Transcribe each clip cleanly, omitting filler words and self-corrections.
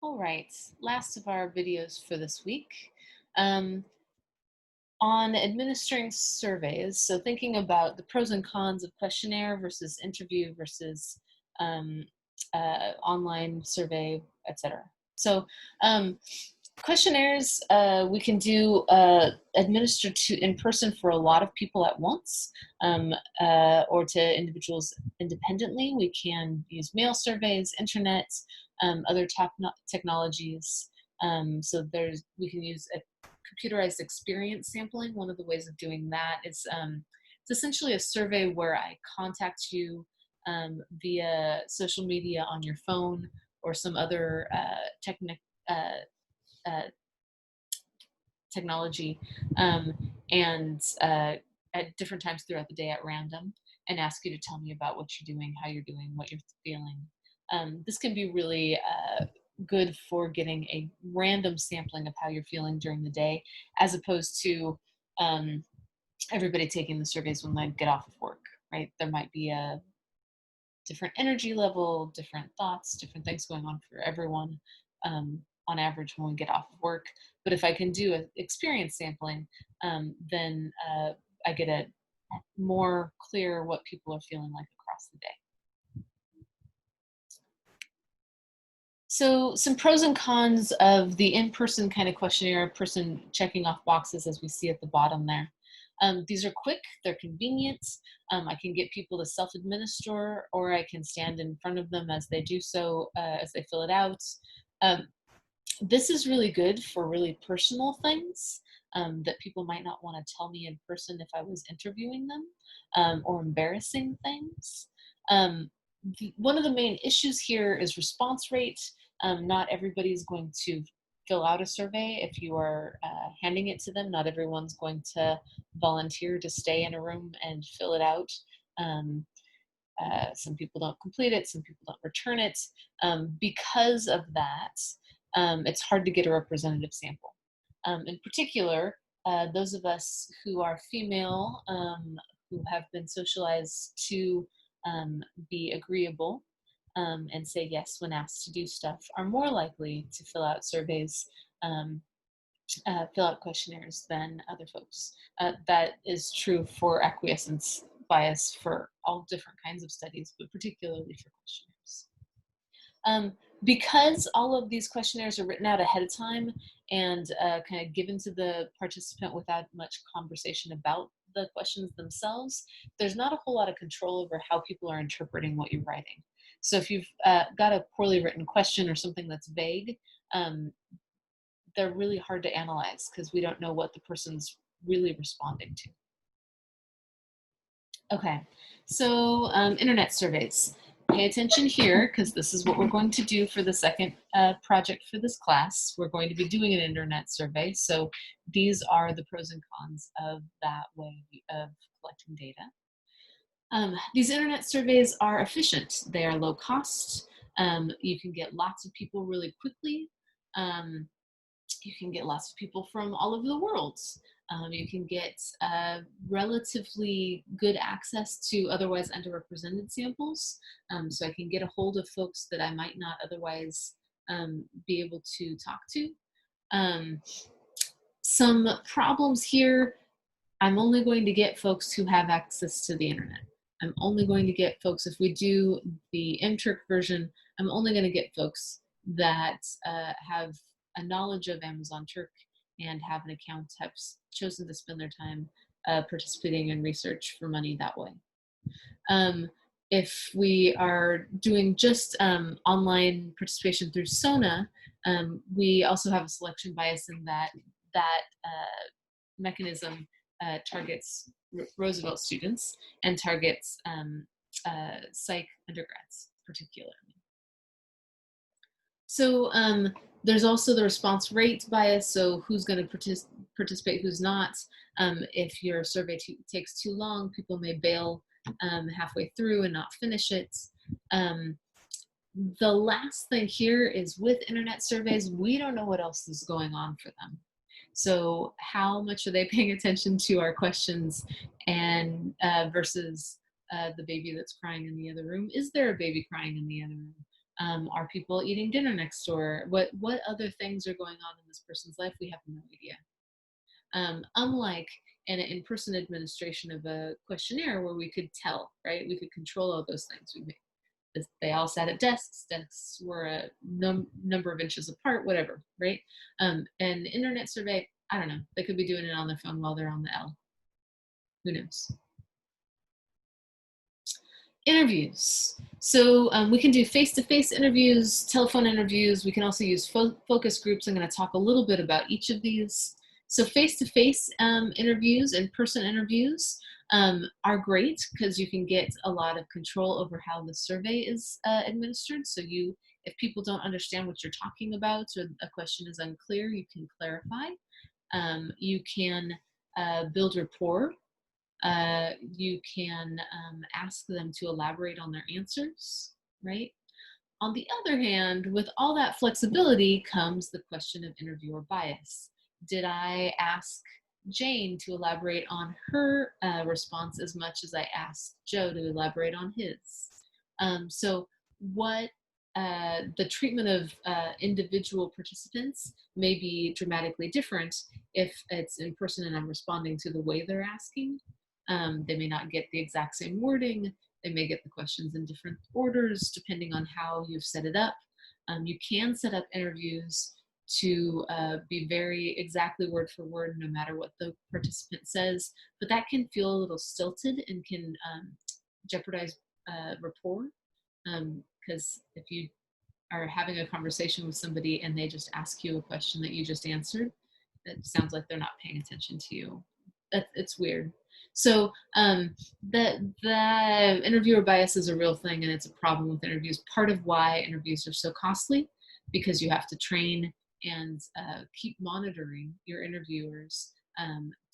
All right, last of our videos for this week. Um, on administering surveys, so thinking about the pros and cons of questionnaire versus interview versus um, online survey, etc. So um, questionnaires we can do administer to in person for a lot of people at once, or to individuals independently. We can use mail surveys, internet, other technologies. So we can use a computerized experience sampling. One of the ways of doing that is it's essentially a survey where I contact you via social media on your phone or some other uh, uh, technology, and at different times throughout the day at random, and ask you to tell me about what you're doing, how you're doing, what you're feeling. This can be really good for getting a random sampling of how you're feeling during the day, as opposed to um, everybody taking the surveys when they get off of work, right? There might be a different energy level, different thoughts, different things going on for everyone on average when we get off of work. But if I can do an experience sampling, then I get a more clear what people are feeling like across the day. So some pros and cons of the in-person kind of questionnaire, person checking off boxes as we see at the bottom there. These are quick, they're convenient. I can get people to self-administer, or I can stand in front of them as they do so, as they fill it out. Um, this is really good for really personal things that people might not want to tell me in person if I was interviewing them, or embarrassing things. Um, One of the main issues here is response rate. Not everybody's going to fill out a survey if you are handing it to them. Not everyone's going to volunteer to stay in a room and fill it out. Um, some people don't complete it, some people don't return it. Because of that, it's hard to get a representative sample. In particular, those of us who are female, who have been socialized to be agreeable and say yes when asked to do stuff, are more likely to fill out surveys, um, fill out questionnaires than other folks. That is true for acquiescence bias for all different kinds of studies, but particularly for questionnaires. Because all of these questionnaires are written out ahead of time and kind of given to the participant without much conversation about the questions themselves, there's not a whole lot of control over how people are interpreting what you're writing. So if you've got a poorly written question or something that's vague, um, they're really hard to analyze because we don't know what the person's really responding to. Okay, so internet surveys. Pay attention here because this is what we're going to do for the second project for this class. We're going to be doing an internet survey. So these are the pros and cons of that way of collecting data. These internet surveys are efficient. They are low cost. You can get lots of people really quickly. Um, you can get lots of people from all over the world. You can get relatively good access to otherwise underrepresented samples. So I can get a hold of folks that I might not otherwise be able to talk to. Some problems here: I'm only going to get folks who have access to the internet. I'm only going to get folks, if we do the MTurk version, I'm only going to get folks that have a knowledge of Amazon Turk and have an account, have chosen to spend their time participating in research for money that way. If we are doing just online participation through SONA, we also have a selection bias in that mechanism targets Roosevelt students and targets psych undergrads particularly. So there's also the response rate bias, so who's going to participate, who's not. If your survey takes too long, people may bail halfway through and not finish it. The last thing here is with internet surveys, we don't know what else is going on for them. So how much are they paying attention to our questions and versus the baby that's crying in the other room? Is there a baby crying in the other room? Are people eating dinner next door? What other things are going on in this person's life? We have no idea. Unlike an in-person administration of a questionnaire where we could tell, right? We could control all those things. They all sat at desks. Desks were a number of inches apart, whatever, right? An internet survey, I don't know. They could be doing it on their phone while they're on the L. Who knows? Interviews. So we can do face-to-face interviews, telephone interviews. We can also use focus groups. I'm going to talk a little bit about each of these. So face-to-face interviews, in-person interviews are great because you can get a lot of control over how the survey is administered. So if people don't understand what you're talking about or a question is unclear, you can clarify. You can build rapport. You can ask them to elaborate on their answers, right? On the other hand, with all that flexibility comes the question of interviewer bias. Did I ask Jane to elaborate on her response as much as I asked Joe to elaborate on his? So what the treatment of individual participants may be dramatically different if it's in person and I'm responding to the way they're asking. They may not get the exact same wording. They may get the questions in different orders depending on how you've set it up. You can set up interviews to be very exactly word for word no matter what the participant says, but that can feel a little stilted and can jeopardize rapport, because if you are having a conversation with somebody and they just ask you a question that you just answered, it sounds like they're not paying attention to you. It's weird. So the interviewer bias is a real thing, and it's a problem with interviews. Part of why interviews are so costly, because you have to train and keep monitoring your interviewers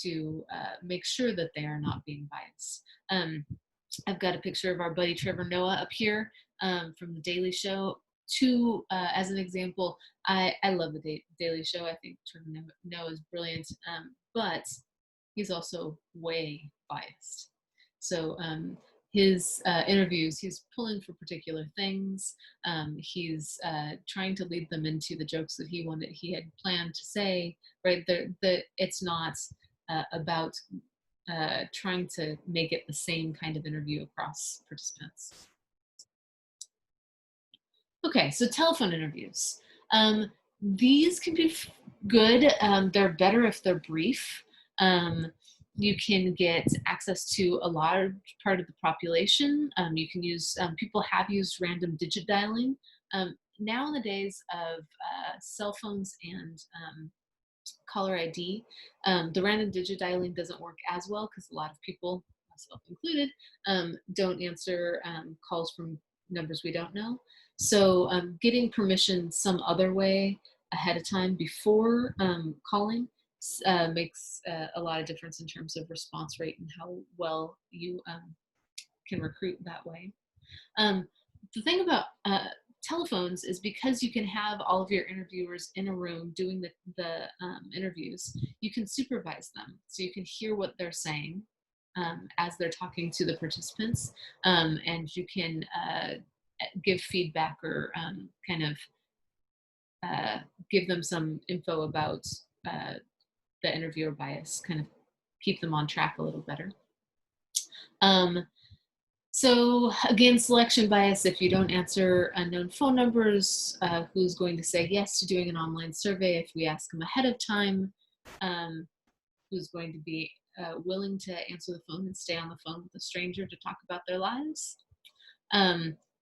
to make sure that they are not being biased. I've got a picture of our buddy Trevor Noah up here from The Daily Show. As an example, I love The Daily Show. I think Trevor Noah is brilliant, but he's also way biased. So his interviews, he's pulling for particular things. He's trying to lead them into the jokes that he had planned to say, right? It's not about trying to make it the same kind of interview across participants. Okay, so telephone interviews. These can be good. They're better if they're brief. You can get access to a large part of the population. You can use, people have used random digit dialing. Now in the days of cell phones and caller ID, the random digit dialing doesn't work as well because a lot of people, myself included, don't answer calls from numbers we don't know. So getting permission some other way ahead of time before calling makes a lot of difference in terms of response rate and how well you can recruit that way. The thing about telephones is because you can have all of your interviewers in a room doing the interviews, you can supervise them. So you can hear what they're saying as they're talking to the participants, and you can give feedback or kind of give them some info about the interviewer bias, kind of keep them on track a little better. So again, selection bias, if you don't answer unknown phone numbers, who's going to say yes to doing an online survey if we ask them ahead of time, who's going to be willing to answer the phone and stay on the phone with a stranger to talk about their lives.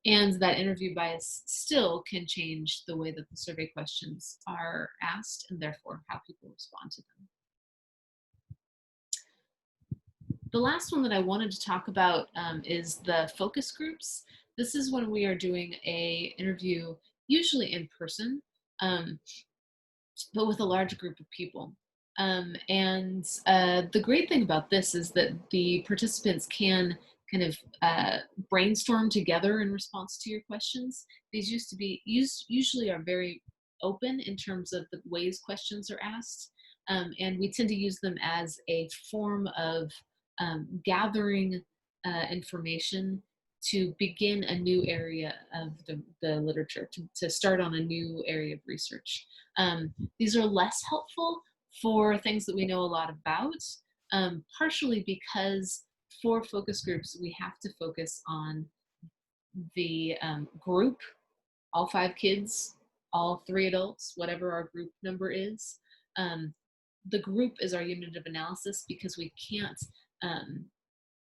And that interview bias still can change the way that the survey questions are asked and therefore how people respond to them. The last one that I wanted to talk about is the focus groups. This is when we are doing a interview, usually in person, but with a large group of people. And the great thing about this is that the participants can kind of brainstorm together in response to your questions. These usually are very open in terms of the ways questions are asked. And we tend to use them as a form of gathering information to begin a new area of the literature, to start on a new area of research. These are less helpful for things that we know a lot about, partially because for focus groups, we have to focus on the group, all 5 kids, all 3 adults, whatever our group number is. Um, the group is our unit of analysis because we can't um,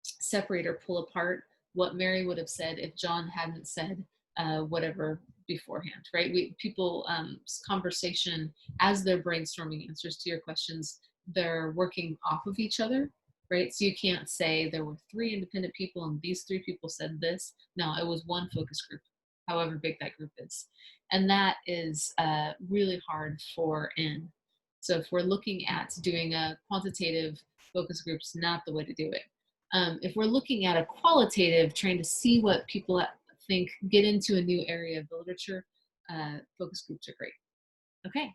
separate or pull apart what Mary would have said if John hadn't said whatever beforehand, right? People conversation as they're brainstorming answers to your questions, they're working off of each other, right? So you can't say there were 3 independent people and these 3 people said this. No, it was one focus group, however big that group is. And that is really hard for N. So if we're looking at doing a quantitative focus groups, not the way to do it. If we're looking at a qualitative, trying to see what people think, get into a new area of the literature, focus groups are great. Okay.